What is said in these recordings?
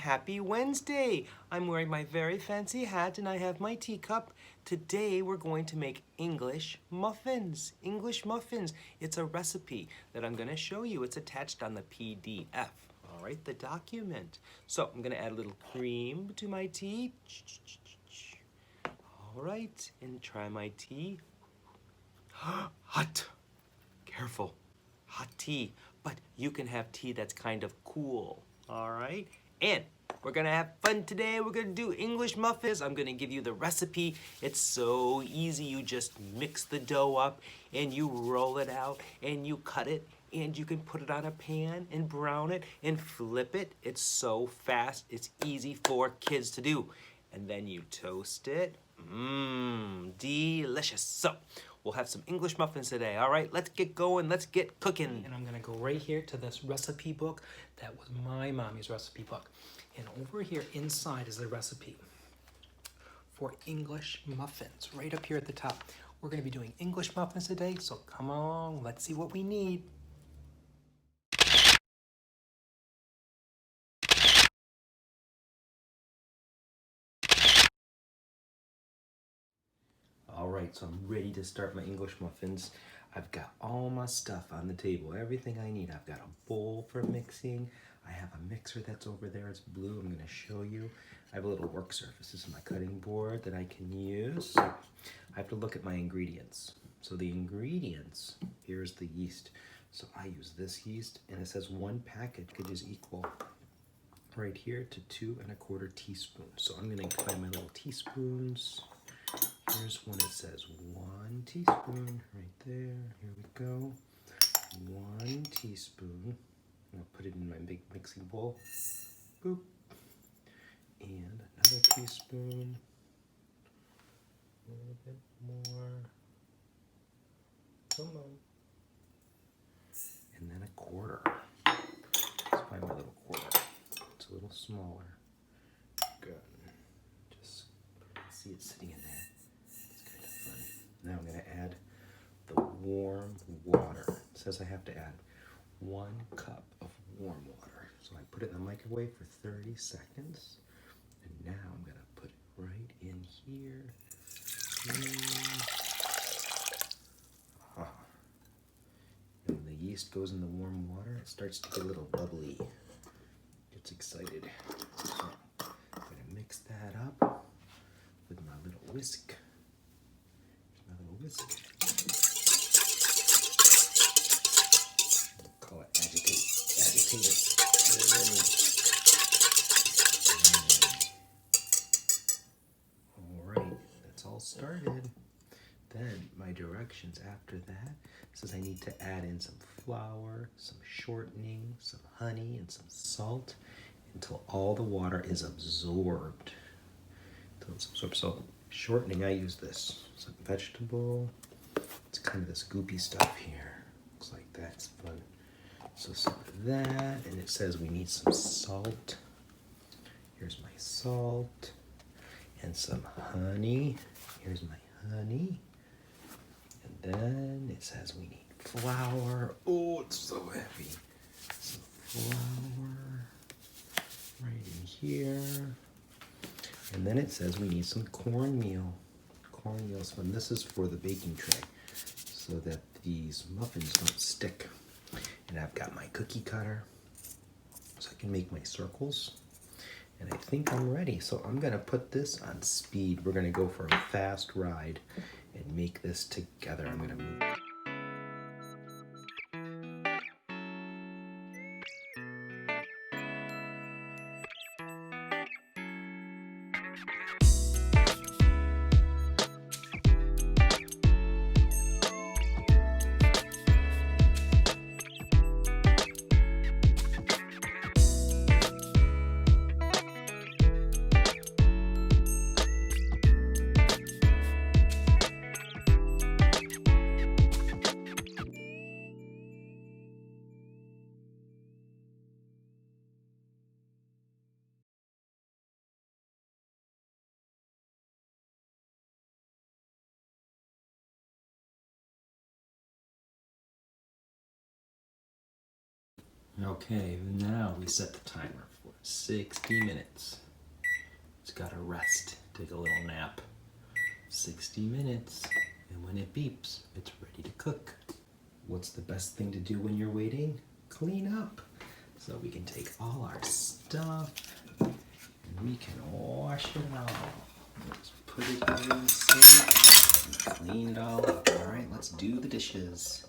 Happy Wednesday! I'm wearing my very fancy hat and I have my teacup. Today we're going to make English muffins. English muffins. It's a recipe that I'm going to show you. It's attached on the PDF. All right, the document. So I'm going to add a little cream to my tea. All right, and try my tea. Hot. Careful. Hot tea. But you can have tea that's kind of cool. All right? And we're gonna have fun today. We're gonna do English muffins. I'm gonna give you the recipe. It's so easy. You just mix the dough up and you roll it out and you cut it and you can put it on a pan and brown it and flip it. It's so fast. It's easy for kids to do. And then you toast it. Mmm, delicious. So, we'll have some English muffins today. All right, let's get going. Let's get cooking. And I'm gonna go right here to this recipe book. That was my mommy's recipe book. And over here inside is the recipe for English muffins. Right up here at the top. We're gonna be doing English muffins today, so come on, let's see what we need. All right, so I'm ready to start my English muffins. I've got all my stuff on the table, everything I need. I've got a bowl for mixing. I have a mixer that's over there, it's blue, I'm gonna show you. I have a little work surface. This is my cutting board that I can use. So I have to look at my ingredients. So the ingredients, here's the yeast. So I use this yeast, and it says 1 packet is equal right here to 2 1/4 teaspoons. So I'm gonna find my little teaspoons. Here's one that says 1 teaspoon right there. Here we go. 1 teaspoon. I'm gonna put it in my big mixing bowl. Boop. And another teaspoon. A little bit more. Come on. And then 1/4. Let's find my little 1/4. It's a little smaller. Good. Just see it sitting in there. Now I'm going to add the warm water. It says I have to add 1 cup of warm water. So I put it in the microwave for 30 seconds. And now I'm going to put it right in here. And the yeast goes in the warm water. It starts to get a little bubbly. Gets excited. So I'm going to mix that up with my little whisk. Whisk. Call it agitate. Agitate it. Alright, that's all started. Then my directions after that says I need to add in some flour, some shortening, some honey, and some salt until all the water is absorbed. Until it's absorbed. So shortening, I use this. Some vegetable. It's kind of this goopy stuff here. Looks like that's fun. So some of that, and it says we need some salt. Here's my salt. And some honey. Here's my honey. And then it says we need flour. Oh, it's so heavy. Some flour right in here. And then it says we need some cornmeal. Cornmeal's fun. This is for the baking tray so that these muffins don't stick. And I've got my cookie cutter so I can make my circles. And I think I'm ready. So I'm gonna put this on speed. We're gonna go for a fast ride and make this together. I'm gonna move. Okay, now we set the timer 60 minutes. It's gotta rest, take a little nap. 60 minutes, and when it beeps, it's ready to cook. What's the best thing to do when you're waiting? Clean up. So we can take all our stuff and we can wash it all. Let's put it in the sink, clean it all up. All right, let's do the dishes.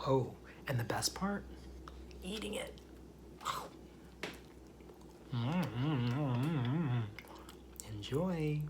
Oh, and the best part? Eating it. Enjoy.